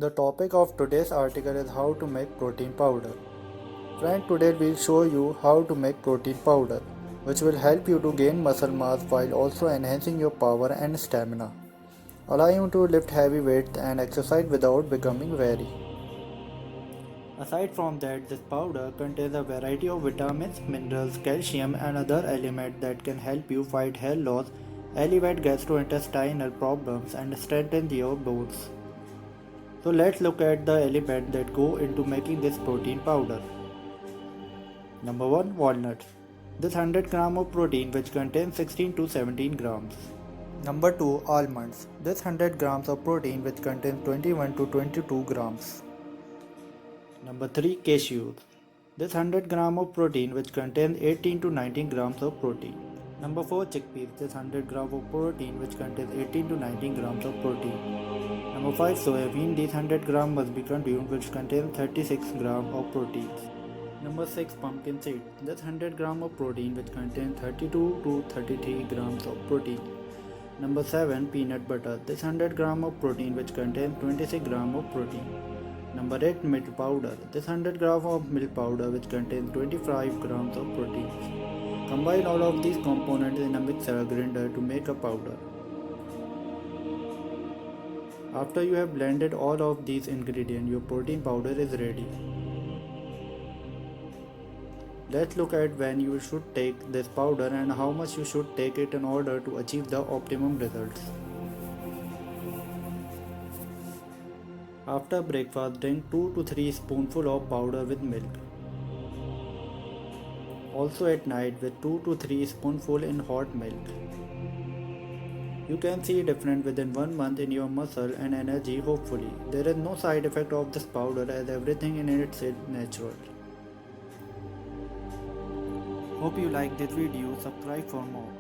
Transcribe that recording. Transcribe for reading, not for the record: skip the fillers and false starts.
The topic of today's article is how to make protein powder. Friend, today we'll show you how to make protein powder, which will help you to gain muscle mass while also enhancing your power and stamina, allowing you to lift heavy weights and exercise without becoming weary. Aside from that, this powder contains a variety of vitamins, minerals, calcium, and other elements that can help you fight hair loss, alleviate gastrointestinal problems, and strengthen your bones. So let's look at the elements that go into making this protein powder. Number 1, walnuts. This 100 gram of protein which contains 16 to 17 grams. Number 2, almonds. This 100 grams of protein which contains 21 to 22 grams. Number 3, cashews. This 100 gram of protein which contains 18 to 19 grams of protein. Number 4, chickpeas. This 100 gram of protein which contains 18 to 19 grams of protein. Number 5, soybean. These 100 gram must be consumed which contains 36 gram of proteins. Number 6, pumpkin seed. This 100 gram of protein which contains 32 to 33 grams of protein. Number 7, peanut butter. This 100 gram of protein which contains 26 gram of protein. Number 8, milk powder. This 100 gram of milk powder which contains 25 grams of protein. Combine all of these components in a mixer grinder to make a powder. After you have blended all of these ingredients, your protein powder is ready. Let's look at when you should take this powder and how much you should take it in order to achieve the optimum results. After breakfast, drink 2 to 3 spoonfuls of powder with milk. Also at night with 2 to 3 spoonfuls in hot milk. You can see difference within 1 month in your muscle and energy hopefully. There is no side effect of this powder as everything in it is natural. Hope you like this video. Subscribe for more.